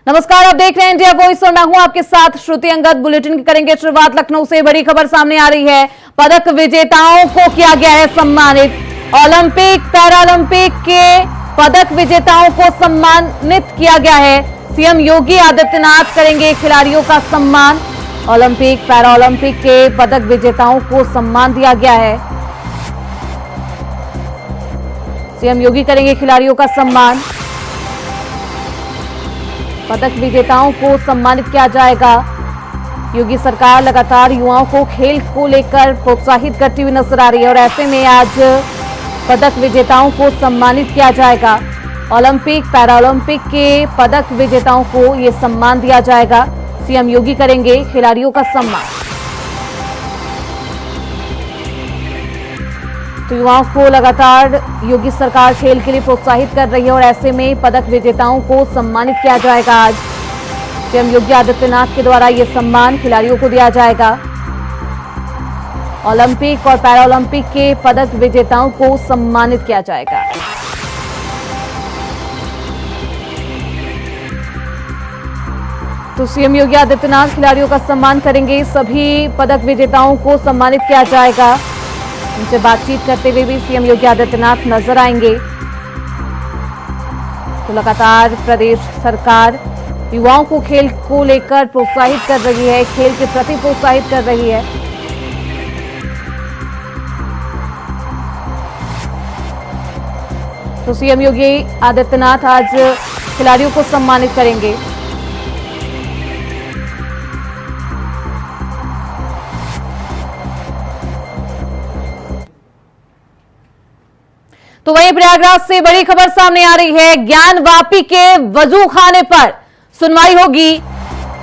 नमस्कार, आप देख रहे हैं इंडिया वॉइस और मैं हूं आपके साथ श्रुति अंगद। बुलेटिन की करेंगे शुरुआत लखनऊ से। बड़ी खबर सामने आ रही है। पदक विजेताओं को किया गया है सम्मानित। ओलंपिक पैरालंपिक के पदक विजेताओं को सम्मानित किया गया है। सीएम योगी आदित्यनाथ करेंगे खिलाड़ियों का सम्मान। ओलंपिक पैरालंपिक के पदक विजेताओं को सम्मान दिया गया है। सीएम योगी करेंगे खिलाड़ियों का सम्मान। पदक विजेताओं को सम्मानित किया जाएगा। योगी सरकार लगातार युवाओं को खेल को लेकर प्रोत्साहित करती हुई नजर आ रही है और ऐसे में आज पदक विजेताओं को सम्मानित किया जाएगा। ओलंपिक पैरालंपिक के पदक विजेताओं को ये सम्मान दिया जाएगा। सीएम योगी करेंगे खिलाड़ियों का सम्मान। तो युवाओं को लगातार योगी सरकार खेल के लिए प्रोत्साहित कर रही है और ऐसे में पदक विजेताओं को सम्मानित किया जाएगा। आज सीएम योगी आदित्यनाथ के द्वारा यह सम्मान खिलाड़ियों को दिया जाएगा। ओलंपिक और पैरालंपिक के पदक विजेताओं को सम्मानित किया जाएगा। तो सीएम योगी आदित्यनाथ खिलाड़ियों का सम्मान करेंगे। सभी पदक विजेताओं को सम्मानित किया जाएगा। उनसे बातचीत करते हुए भी सीएम योगी आदित्यनाथ नजर आएंगे। तो लगातार प्रदेश सरकार युवाओं को खेल को लेकर प्रोत्साहित कर रही है, खेल के प्रति प्रोत्साहित कर रही है। तो सीएम योगी आदित्यनाथ आज खिलाड़ियों को सम्मानित करेंगे। तो वहीं प्रयागराज से बड़ी खबर सामने आ रही है। ज्ञानवापी के वजू खाने पर सुनवाई होगी।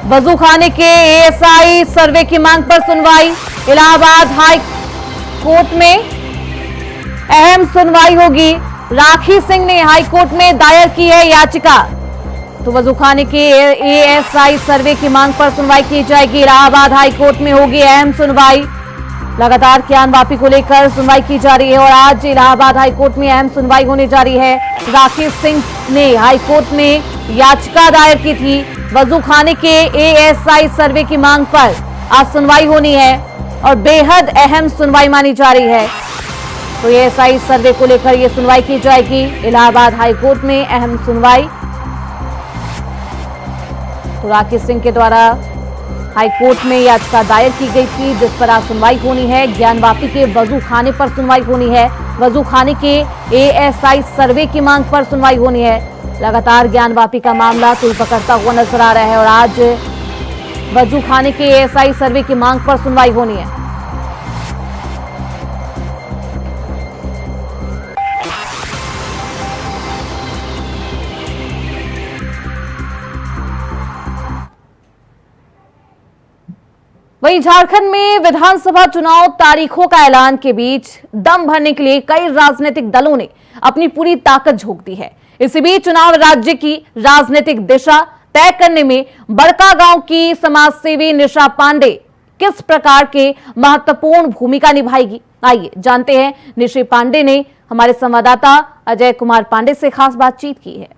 वजू खाने के एएसआई सर्वे की मांग पर सुनवाई। इलाहाबाद हाई कोर्ट में अहम सुनवाई होगी। राखी सिंह ने हाई कोर्ट में दायर की है याचिका। तो वजू खाने के एएसआई सर्वे की मांग पर सुनवाई की जाएगी। इलाहाबाद हाई कोर्ट में होगी अहम सुनवाई। लगातार ज्ञानवापी को लेकर सुनवाई की जा रही है और आज इलाहाबाद हाईकोर्ट में अहम सुनवाई होने जा रही है। राखी सिंह ने हाईकोर्ट में याचिका दायर की थी। वजू खाने के एएसआई सर्वे की मांग पर आज सुनवाई होनी है और बेहद अहम सुनवाई मानी जा रही है। तो एएसआई सर्वे को लेकर यह सुनवाई की जाएगी। इलाहाबाद हाईकोर्ट में अहम सुनवाई। तो राखी सिंह के द्वारा हाईकोर्ट में याचिका दायर की गई थी जिस पर आज सुनवाई होनी है। ज्ञानवापी के वजू खाने पर सुनवाई होनी है। वजू खाने के एएसआई सर्वे की मांग पर सुनवाई होनी है। लगातार ज्ञानवापी का मामला तूल पकड़ता हुआ नजर आ रहा है और आज वजू खाने के एएसआई सर्वे की मांग पर सुनवाई होनी है। वहीं झारखंड में विधानसभा चुनाव तारीखों का ऐलान के बीच दम भरने के लिए कई राजनीतिक दलों ने अपनी पूरी ताकत झोंक दी है। इसी बीच चुनाव राज्य की राजनीतिक दिशा तय करने में बड़कागांव की समाजसेवी निशा पांडे किस प्रकार के महत्वपूर्ण भूमिका निभाएगी, आइए जानते हैं। निशा पांडे ने हमारे संवाददाता अजय कुमार पांडे से खास बातचीत की है।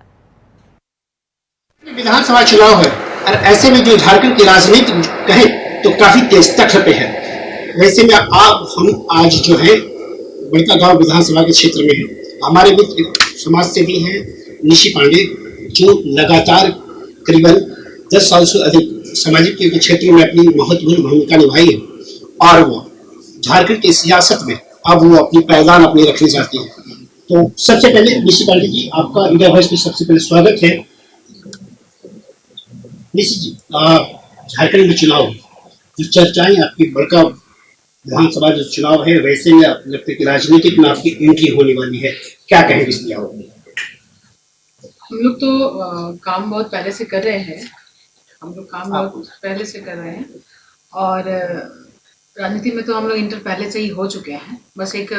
विधानसभा चुनाव है और ऐसे में जो झारखंड की राजनीति कहें तो काफी तेज तख्त पे है। वैसे में हम आज जो है बड़कागांव विधानसभा के क्षेत्र में हैं। हमारे मित्र समाज सेवी हैं निशा पांडे, जो लगातार करीबन 10 साल से अधिक सामाजिक क्षेत्र में अपनी महत्वपूर्ण भूमिका निभाई है और वो झारखंड की सियासत में अब वो अपनी पैदान अपनी रखनी चाहती है। तो सबसे पहले निशा पांडे जी, आपका इंडिया वॉइस में सबसे पहले स्वागत है। निशा जी, झारखंड में चुनाव जो चर्चाएं आपकी बड़का विधानसभा जो चुनाव है, वैसे में आप लगता है कि राजनीतिक में आपकी एंट्री होने वाली है, क्या कहेंगे इसमें? हम लोग तो काम बहुत पहले से कर रहे हैं। और राजनीति में तो हम लोग इंटर पहले से ही हो चुके हैं। बस एक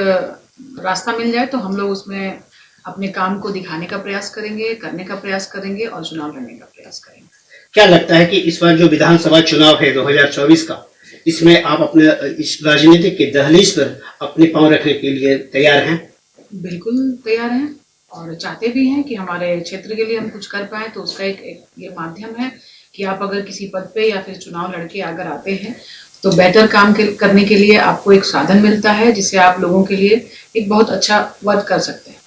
रास्ता मिल जाए तो हम लोग उसमें अपने काम को दिखाने का प्रयास करेंगे, करने का प्रयास करेंगे और चुनाव लड़ने का प्रयास करेंगे। क्या लगता है कि इस बार जो विधानसभा चुनाव है 2024 का, इसमें आप अपने इस राजनीतिक के दहलीज पर अपने पांव रखने के लिए तैयार हैं? बिल्कुल तैयार हैं। और चाहते भी हैं कि हमारे क्षेत्र के लिए हम कुछ कर पाएँ। तो उसका एक ये माध्यम है कि आप अगर किसी पद पे या फिर चुनाव लड़के अगर आते हैं तो बेहतर काम करने के लिए आपको एक साधन मिलता है जिससे आप लोगों के लिए एक बहुत अच्छा वर्क कर सकते हैं।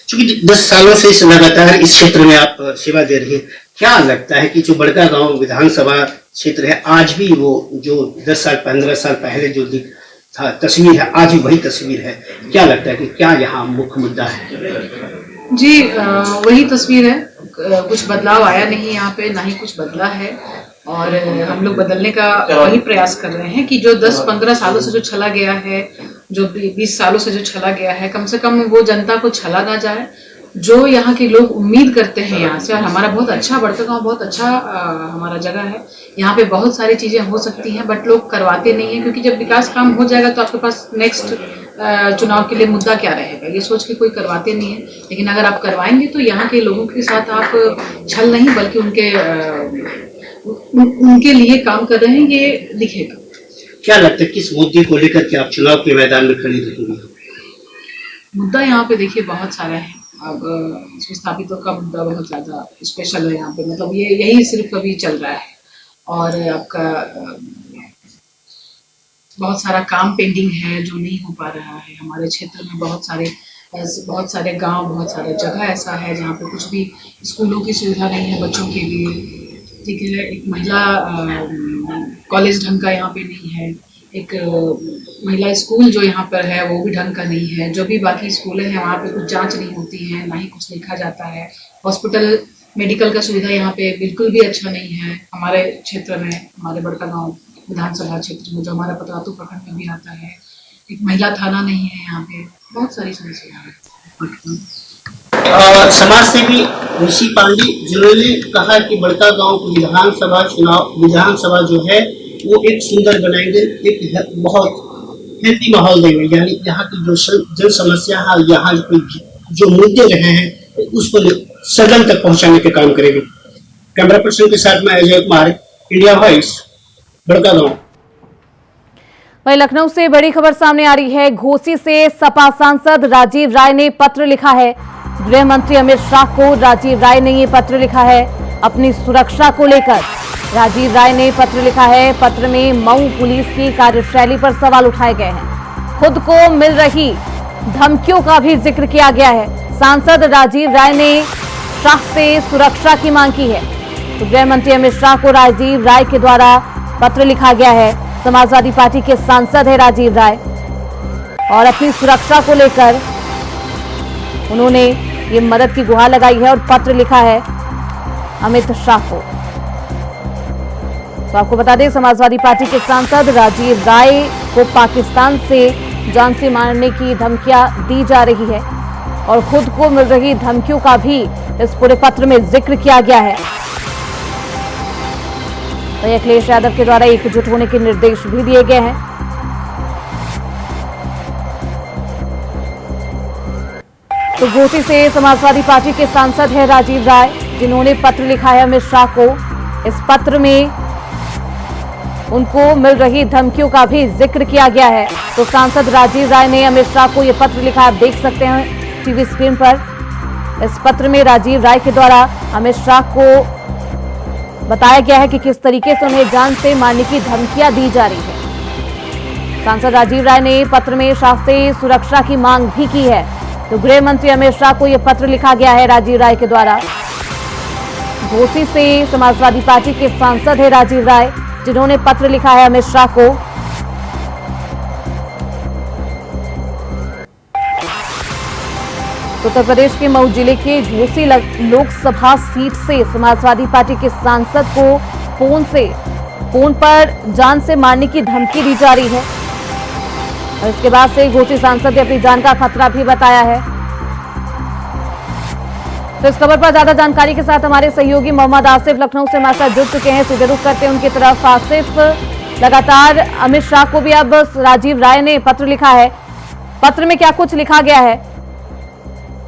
चूंकि 10 सालों से इस लगातार इस क्षेत्र में आप सेवा दे रही हैं, क्या लगता है कि जो बड़कागांव विधानसभा क्षेत्र है आज भी वो जो 10 साल 15 साल पहले जो था तस्वीर है आज भी वही तस्वीर है? क्या लगता है कि क्या यहाँ मुख्य मुद्दा है? जी वही तस्वीर है, कुछ बदलाव आया नहीं यहाँ पे, ना ही कुछ बदला है और हम लोग बदलने का वही प्रयास कर रहे हैं कि जो 10-15 सालों से जो छला गया है, जो 20 सालों से जो छला गया है, कम से कम वो जनता को छला ना जाए। जो यहाँ के लोग उम्मीद करते हैं यहाँ से, और हमारा बहुत अच्छा बड़कागांव बहुत अच्छा हमारा जगह है, यहाँ पे बहुत सारी चीज़ें हो सकती हैं बट लोग करवाते नहीं हैं क्योंकि जब विकास काम हो जाएगा तो आपके पास नेक्स्ट चुनाव के लिए मुद्दा क्या रहेगा, ये सोच के कोई करवाते नहीं है। लेकिन अगर आप करवाएंगे तो यहाँ के लोगों के साथ आप छल नहीं बल्कि उनके लिए काम कर रहे हैं, ये दिखेगा। क्या लगता है किस मुद्दे को लेकर के आप चुनाव के मैदान में खड़ी रहेंगी? मुद्दा यहाँ पे देखिए बहुत सारा है। अब विस्थापितों का मुद्दा बहुत ज़्यादा स्पेशल है यहाँ पे, मतलब ये यही सिर्फ अभी चल रहा है और आपका बहुत सारा काम पेंडिंग है जो नहीं हो पा रहा है। हमारे क्षेत्र में बहुत सारे गांव, बहुत सारा जगह ऐसा है जहाँ पे कुछ भी स्कूलों की सुविधा नहीं है बच्चों के लिए, ठीक है। एक महिला कॉलेज ढंग का यहाँ पे नहीं है, एक महिला स्कूल जो यहाँ पर है वो भी ढंग का नहीं है, जो भी बाकी स्कूलें हैं वहाँ पे कुछ जांच नहीं होती है, ना ही कुछ लिखा जाता है। हॉस्पिटल मेडिकल का सुविधा यहाँ पे बिल्कुल भी अच्छा नहीं है। हमारे क्षेत्र में, हमारे बड़कागांव विधानसभा क्षेत्र में जो हमारा पतरातू प्रखंड में भी आता है, एक महिला थाना नहीं है यहाँ पे, बहुत सारी समस्याएं हैं। समाज सेवी ऋषि पांडे जिन्होंने कहा कि बड़कागांव विधानसभा जो है वो एक सुंदर बनाएंगे, एक बहुत हेल्दी माहौल देंगे, यानी यहाँ की जो जन समस्या है, यहाँ जो मुद्दे रहे हैं उसको सदन तक पहुँचाने के काम करेंगे। कैमरा पर्सन के साथ मैं अजय कुमार, इंडिया वॉइस, बड़कागांव। वहीं लखनऊ से बड़ी खबर सामने आ रही है। घोसी से सपा सांसद राजीव राय ने पत्र लिखा है। गृह मंत्री अमित शाह को राजीव राय ने ये पत्र लिखा है अपनी सुरक्षा को लेकर। राजीव राय ने पत्र लिखा है। पत्र में मऊ पुलिस की कार्यशैली पर सवाल उठाए गए हैं। खुद को मिल रही धमकियों का भी जिक्र किया गया है। सांसद राजीव राय ने शाह से सुरक्षा की मांग की है। तो गृह मंत्री अमित शाह को राजीव राय के द्वारा पत्र लिखा गया है। समाजवादी पार्टी के सांसद है राजीव राय और अपनी सुरक्षा को लेकर उन्होंने ये मदद की गुहार लगाई है और पत्र लिखा है अमित शाह को। तो आपको बता दें, समाजवादी पार्टी के सांसद राजीव राय को पाकिस्तान से जान से मारने की धमकियां दी जा रही है और खुद को मिल रही धमकियों का भी इस पूरे पत्र में जिक्र किया गया है। तो अखिलेश यादव के द्वारा एकजुट होने के निर्देश भी दिए गए हैं। तो घोसी से समाजवादी पार्टी के सांसद है राजीव राय, जिन्होंने पत्र लिखा है अमित शाह को। इस पत्र में उनको मिल रही धमकियों का भी जिक्र किया गया है। तो सांसद राजीव राय ने अमित शाह को यह पत्र लिखा, आप देख सकते हैं टीवी स्क्रीन पर। इस पत्र में राजीव राय के द्वारा अमित शाह को बताया गया है कि किस तरीके से उन्हें जान से मारने की धमकियां दी जा रही है। सांसद राजीव राय ने पत्र में शाह से सुरक्षा की मांग भी की है। तो गृह मंत्री अमित शाह को यह पत्र लिखा गया है राजीव राय के द्वारा। घोसी से समाजवादी पार्टी के सांसद है राजीव राय, जिन्होंने पत्र लिखा है अमित शाह को। उत्तर प्रदेश के मऊ जिले के घोसी लोकसभा सीट से समाजवादी पार्टी के सांसद को फोन पर जान से मारने की धमकी दी जा रही है और इसके बाद से घोसी सांसद ने अपनी जान का खतरा भी बताया है। तो इस खबर पर ज्यादा जानकारी के साथ हमारे सहयोगी मोहम्मद आसिफ लखनऊ से हमारे साथ जुड़ चुके हैं। सीधे रुख करते हैं उनकी तरफ। आसिफ, लगातार अमित शाह को भी अब राजीव राय ने पत्र लिखा है, पत्र में क्या कुछ लिखा गया है?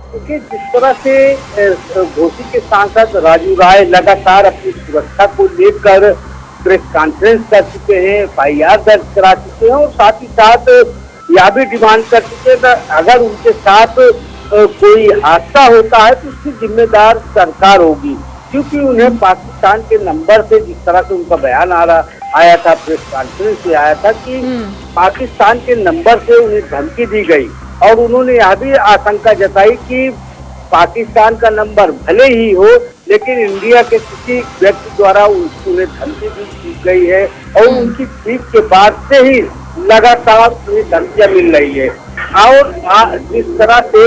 देखिए, जिस तरह से घोसी के सांसद राजीव राय लगातार अपनी सुरक्षा को लेकर प्रेस कॉन्फ्रेंस कर चुके हैं, एफआईआर दर्ज करा चुके हैं और साथ ही साथ यह भी डिमांड कर चुके हैं कि अगर उनके साथ कोई हादसा होता है तो उसकी जिम्मेदार सरकार होगी, क्योंकि उन्हें पाकिस्तान के नंबर से, जिस तरह से उनका बयान आया था, प्रेस कॉन्फ्रेंस से आया था कि पाकिस्तान के नंबर से उन्हें धमकी दी गई, और उन्होंने यह भी आशंका जताई कि पाकिस्तान का नंबर भले ही हो, लेकिन इंडिया के किसी व्यक्ति द्वारा उन्हें धमकी दी गई है, और उनकी जीत के बाद से ही लगातार उन्हें धमकियां मिल रही है। और जिस तरह से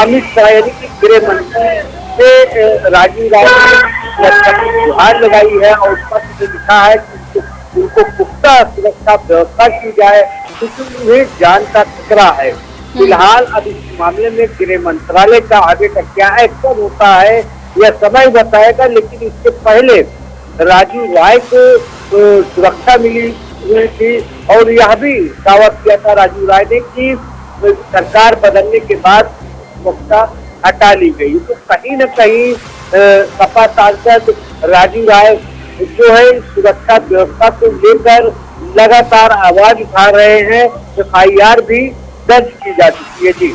अमित शाह यानी कि गृह मंत्री से राजीव राय ने गुहार लगाई है, और उस पर लिखा है कि उनको पुख्ता सुरक्षा व्यवस्था की जाए, क्योंकि उन्हें जान का खतरा है। फिलहाल अब इस मामले में गृह मंत्रालय का आगे का क्या एक्शन होता है यह समय बताएगा, लेकिन इससे पहले राजीव राय को सुरक्षा मिली हुई थी, और यह भी दावा किया था राजीव राय ने कि सरकार बदलने के बाद सुरक्षा हटा ली गई। तो कहीं न कहीं सपा सांसद राजीव राय जो है सुरक्षा व्यवस्था को लेकर लगातार आवाज उठा रहे हैं। FIR भी दर्ज की जा चुकी है। जी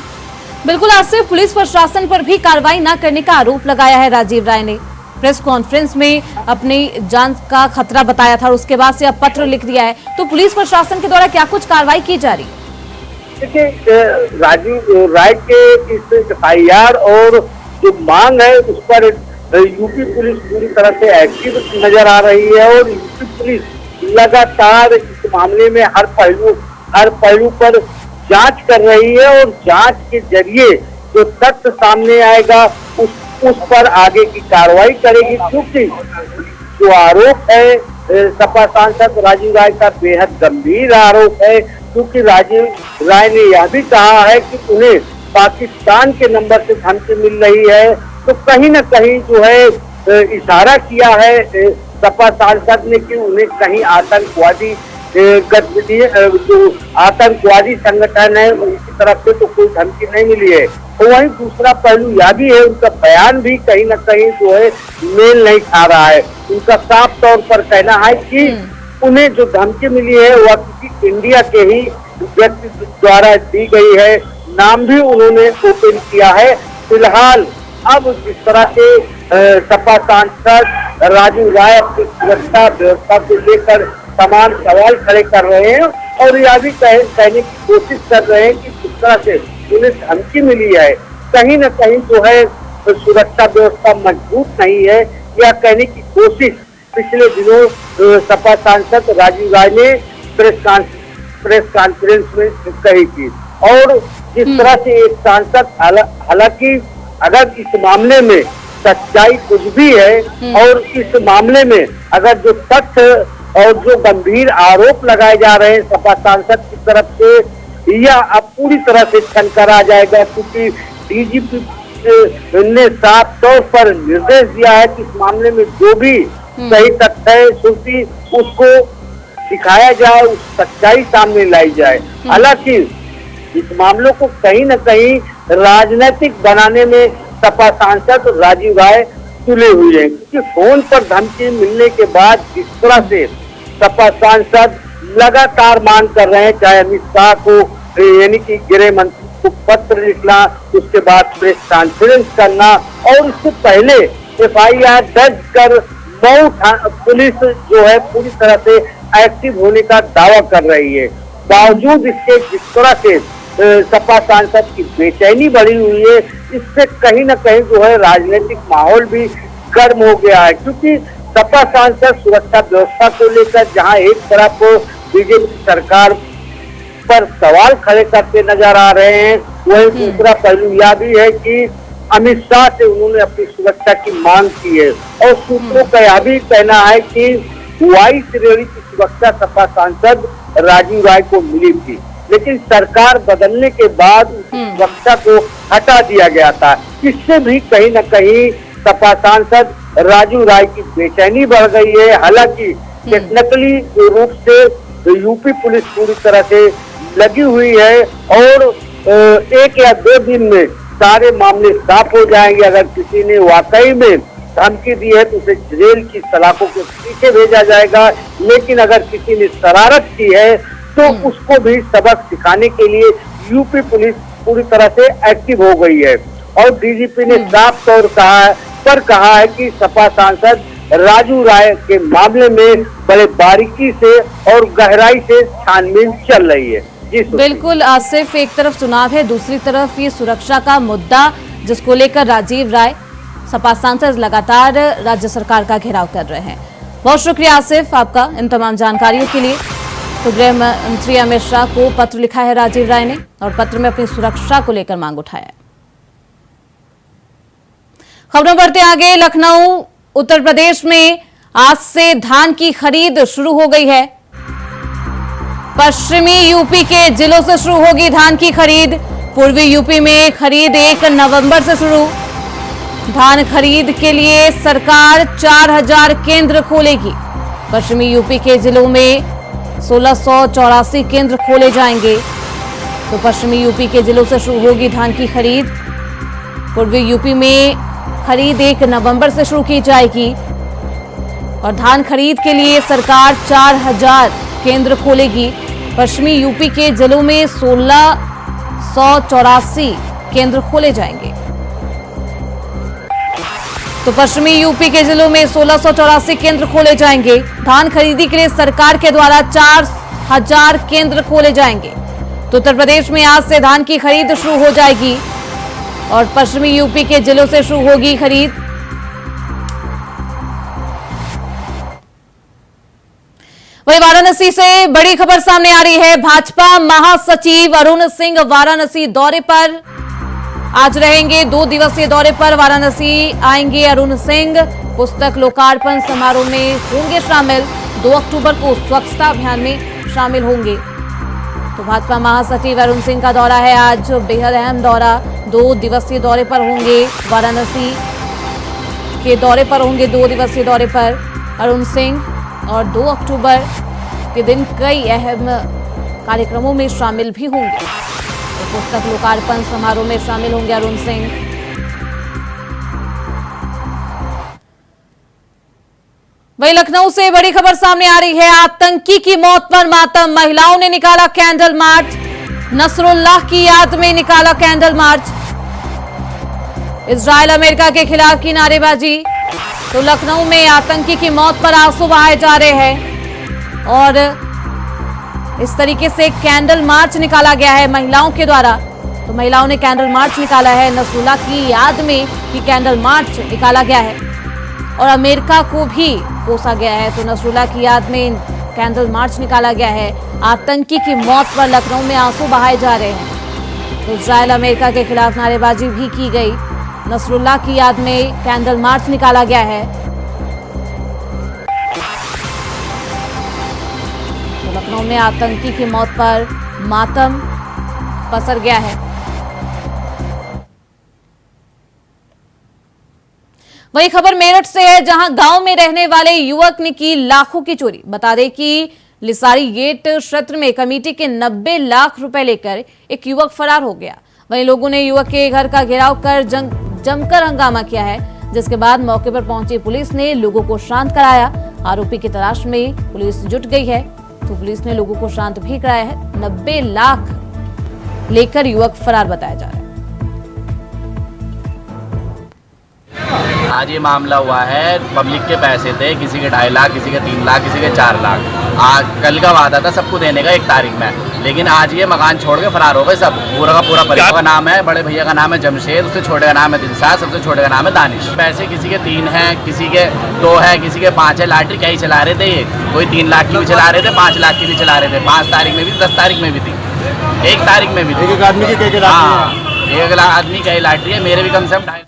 बिल्कुल, आज से पुलिस प्रशासन पर भी कार्रवाई न करने का आरोप लगाया है राजीव राय ने। प्रेस कॉन्फ्रेंस में अपनी जान का खतरा बताया था और उसके बाद से अब पत्र लिख दिया है, तो पुलिस प्रशासन के द्वारा क्या कुछ कार्रवाई की जा रही है? देखिए, राजीव राय के इस FIR और जो मांग है उस पर यूपी पुलिस पूरी तरह से एक्टिव नजर आ रही है, और यूपी पुलिस लगातार इस मामले में हर पहलू पर जांच कर रही है, और जांच के जरिए जो तथ्य सामने आएगा उस पर आगे की कार्रवाई करेगी। क्योंकि जो आरोप है सपा सांसद राजीव राय का बेहद गंभीर आरोप है, क्योंकि राजीव राय ने यह भी कहा है कि उन्हें पाकिस्तान के नंबर से धमकी मिल रही है। तो कहीं न कहीं जो है इशारा किया है सपा सांसद ने कि उन्हें कहीं आतंकवादी गतिविधि, जो आतंकवादी संगठन है उनकी तरफ से तो कोई धमकी नहीं मिली है। तो वहीं दूसरा पहलू यह भी है, उनका बयान भी कहीं न कहीं जो है मेल नहीं खा रहा है। उनका साफ तौर पर कहना है कि उन्हें जो धमकी मिली है वह किसी इंडिया के ही व्यक्ति द्वारा दी गई है। नाम भी उन्होंने ओपन किया है। फिलहाल अब जिस तरह से सपा सांसद राजीव राय अपनी सुरक्षा व्यवस्था को लेकर तमाम सवाल खड़े कर रहे हैं, और यह भी कहने की कोशिश कर रहे हैं कि जिस तरह से उन्हें धमकी मिली है, कहीं न कहीं जो है सुरक्षा व्यवस्था मजबूत नहीं है। यह कहने की कोशिश पिछले दिनों सपा सांसद राजीव राय ने प्रेस कॉन्फ्रेंस में कही थी। और जिस तरह से एक सांसद, हालांकि अगर इस मामले में सच्चाई कुछ भी है, और इस मामले में अगर जो तथ्य और जो गंभीर आरोप लगाए जा रहे हैं सपा सांसद की तरफ से, यह अब पूरी तरह से छनकर आ जाएगा, क्योंकि DGP ने साफ तौर पर निर्देश दिया है कि इस मामले में जो भी सही तथ्य है श्रुति उसको दिखाया जाए, उस सच्चाई सामने लाई जाए। हालांकि इस मामलों को कहीं न कहीं राजनीतिक बनाने में सपा सांसद राजीव राय तुले हुए हैं, क्योंकि फोन पर धमकी मिलने के बाद जिस तरह से सपा सांसद लगातार मांग कर रहे हैं, चाहे अमित शाह को यानी कि गृह मंत्री को पत्र लिखना, उसके बाद प्रेस कॉन्फ्रेंस करना, और उससे पहले FIR दर्ज कर मऊ पुलिस जो है पूरी तरह से एक्टिव होने का दावा कर रही है। बावजूद इसके जिस तरह से सपा सांसद की बेचैनी बढ़ी हुई है, इससे कहीं न कहीं जो है राजनीतिक माहौल भी गर्म हो गया है, क्योंकि सपा सांसद सुरक्षा व्यवस्था को लेकर जहां एक तरफ बीजेपी सरकार पर सवाल खड़े करते नजर आ रहे हैं, वहीं दूसरा पहलू यह भी है कि अमित शाह से उन्होंने अपनी सुरक्षा की मांग की है, और सूत्रों का यह भी कहना है कि वायु श्रेणी की सुरक्षा सपा सांसद राजीव राय को मिली थी, लेकिन सरकार बदलने के बाद सुरक्षा को हटा दिया गया था। इससे भी कहीं न कहीं सपा सांसद राजीव राय की बेचैनी बढ़ गई है। हालांकि टेक्निकली रूप से यूपी पुलिस पूरी तरह से लगी हुई है, और 1 या 2 दिन में सारे मामले साफ हो जाएंगे। अगर किसी ने वाकई में धमकी दी है तो उसे जेल की सलाखों के पीछे भेजा जाएगा, लेकिन अगर किसी ने शरारत की है तो उसको भी सबक सिखाने के लिए यूपी पुलिस पूरी तरह से एक्टिव हो गई है। और डीजीपी ने साफ तौर पर कहा है कि सपा सांसद राजू राय के मामले में बड़े बारीकी से और गहराई से छानबीन चल रही है। जी बिल्कुल आसिफ, एक तरफ चुनाव है, दूसरी तरफ ये सुरक्षा का मुद्दा जिसको लेकर राजीव राय सपा सांसद लगातार राज्य सरकार का घेराव कर रहे हैं। बहुत शुक्रिया आसिफ आपका इन तमाम जानकारियों के लिए। तो गृह मंत्री अमित शाह को पत्र लिखा है राजीव राय ने और पत्र में अपनी सुरक्षा को लेकर मांग उठाया है। खबरों बढ़ते आगे। लखनऊ उत्तर प्रदेश में आज से धान की खरीद शुरू हो गई है। पश्चिमी यूपी के जिलों से शुरू होगी धान की खरीद। पूर्वी यूपी में खरीद 1 नवंबर से शुरू। धान खरीद के लिए सरकार 4000 केंद्र खोलेगी। पश्चिमी यूपी के जिलों में 1684 केंद्र खोले जाएंगे। तो पश्चिमी यूपी के जिलों से शुरू होगी धान की खरीद। पूर्वी यूपी में खरीद 1 नवंबर से शुरू की जाएगी और धान खरीद के लिए सरकार 4000 केंद्र खोलेगी। पश्चिमी यूपी के जिलों में 1684 केंद्र खोले जाएंगे। तो पश्चिमी यूपी के जिलों में 1684 केंद्र खोले जाएंगे। धान खरीदी के लिए सरकार के द्वारा 4000 केंद्र खोले जाएंगे। तो उत्तर प्रदेश में आज से धान की खरीद शुरू हो जाएगी और पश्चिमी यूपी के जिलों से शुरू होगी खरीद। वहीं वाराणसी से बड़ी खबर सामने आ रही है। भाजपा महासचिव अरुण सिंह वाराणसी दौरे पर आज रहेंगे। 2 दिवसीय दौरे पर वाराणसी आएंगे अरुण सिंह। पुस्तक लोकार्पण समारोह में होंगे शामिल। 2 अक्टूबर को स्वच्छता अभियान में शामिल होंगे। तो भाजपा महासचिव अरुण सिंह का दौरा है आज, बेहद अहम दौरा। 2 दिवसीय दौरे पर होंगे, वाराणसी के दौरे पर होंगे। 2 दिवसीय दौरे पर अरुण सिंह और 2 अक्टूबर के दिन कई अहम कार्यक्रमों में शामिल भी होंगे। तो पुस्तक लोकार्पण समारोह में शामिल होंगे अरुण सिंह। वहीं लखनऊ से बड़ी खबर सामने आ रही है। आतंकी की मौत पर मातम, महिलाओं ने निकाला कैंडल मार्च। नसरुल्लाह की याद में निकाला कैंडल मार्च। इजराइल अमेरिका के खिलाफ की नारेबाजी। तो लखनऊ में आतंकी की मौत पर आंसू बहाए जा रहे हैं और इस तरीके से कैंडल मार्च निकाला गया है महिलाओं के द्वारा। तो महिलाओं ने कैंडल मार्च निकाला है। नसरुल्लाह की याद में ही कैंडल मार्च निकाला गया है और अमेरिका को भी कोसा गया है। तो नसरुल्लाह की याद में कैंडल मार्च निकाला गया है। आतंकी की मौत पर लखनऊ में आंसू बहाए जा रहे हैं। तो इजराइल अमेरिका के खिलाफ नारेबाजी भी की गई। नसरुल्लाह की याद में कैंडल मार्च निकाला गया है। तो लखनऊ में आतंकी की मौत पर मातम पसर गया है। वही खबर मेरठ से है, जहां गांव में रहने वाले युवक ने की लाखों की चोरी। बता दें कि लिसारी गेट क्षेत्र में कमेटी के 90 लाख रुपए लेकर एक युवक फरार हो गया। वहीं लोगों ने युवक के घर का घेराव कर जमकर हंगामा किया है, जिसके बाद मौके पर पहुंची पुलिस ने लोगों को शांत कराया। आरोपी की तलाश में पुलिस जुट गई है। तो पुलिस ने लोगों को शांत भी कराया है। 90 लाख लेकर युवक फरार बताया जा रहा है। आज ये मामला हुआ है, पब्लिक के पैसे थे, किसी के 2.5 लाख, किसी के 3 लाख, किसी के 4 लाख। आज कल का वादा था सबको देने का 1 तारीख में, लेकिन आज ये मकान छोड़ के फरार हो गए सब। पूरा का पूरा परिवार का नाम है, बड़े भैया का नाम है जमशेद, उससे छोटे का नाम है दिलशाद, सबसे छोटे का नाम है दानिश। पैसे किसी के 3 हैं, किसी के 2 है, किसी के 5 है। लॉटरी कई चला रहे थे ये, कोई 3 लाख की भी चला रहे थे, 5 लाख की भी चला रहे थे। 5 तारीख में भी, 10 तारीख में भी थी, 1 तारीख में भी थी। एक आदमी की हाँ, 1 आदमी का लॉटरी है। मेरे भी कम से कम 2.5।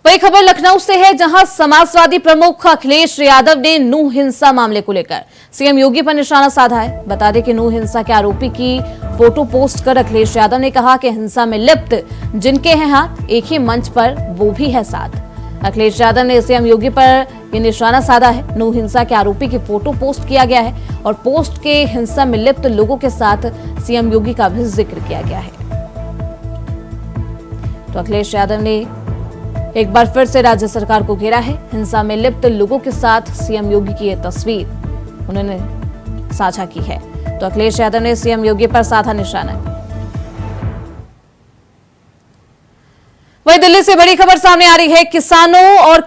वही खबर लखनऊ से है, जहां समाजवादी प्रमुख अखिलेश यादव ने नूह हिंसा मामले को लेकर सीएम योगी पर निशाना साधा है। बता दें कि नूह हिंसा के आरोपी की फोटो पोस्ट कर अखिलेश यादव ने कहा कि हिंसा में लिप्त जिनके हैं हाथ, एक ही मंच पर वो भी है साथ। अखिलेश यादव ने सीएम योगी पर ये निशाना साधा है। नूह हिंसा के आरोपी की फोटो पोस्ट किया गया है और पोस्ट के हिंसा में लिप्त लोगों के साथ सीएम योगी का भी जिक्र किया गया है। तो अखिलेश यादव ने एक बार फिर से राज्य सरकार को घेरा है। हिंसा में लिप्त लोगों के साथ सीएम योगी की ये तस्वीर उन्होंने साझा की है। तो अखिलेश यादव ने सीएम योगी पर साधा निशाना। वहीं दिल्ली से बड़ी खबर सामने आ रही है। किसानों और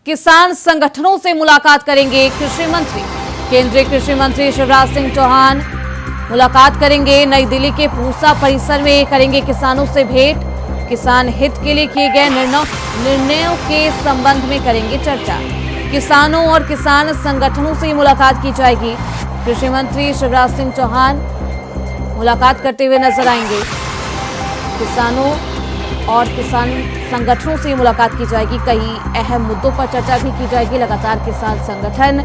किसान संगठनों से मुलाकात करेंगे कृषि मंत्री। केंद्रीय कृषि मंत्री शिवराज सिंह चौहान मुलाकात करेंगे। नई दिल्ली के पूसा परिसर में करेंगे किसानों से भेंट। किसान हित के लिए किए गए निर्णयों के संबंध में करेंगे चर्चा। किसानों और किसान संगठनों से मुलाकात की जाएगी। कृषि मंत्री शिवराज सिंह चौहान मुलाकात करते हुए नजर आएंगे। किसानों और किसान संगठनों से मुलाकात की जाएगी। कई अहम मुद्दों पर चर्चा भी की जाएगी। लगातार किसान संगठन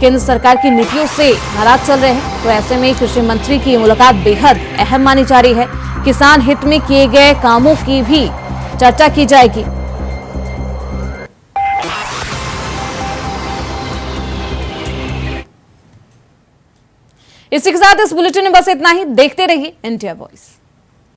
केंद्र सरकार की नीतियों से नाराज चल रहे हैं, तो ऐसे में कृषि मंत्री की मुलाकात बेहद अहम मानी जा रही है। किसान हित में किए गए कामों की भी चर्चा की जाएगी। इसी के साथ इस बुलेटिन में बस इतना ही। देखते रहिए इंडिया वॉइस।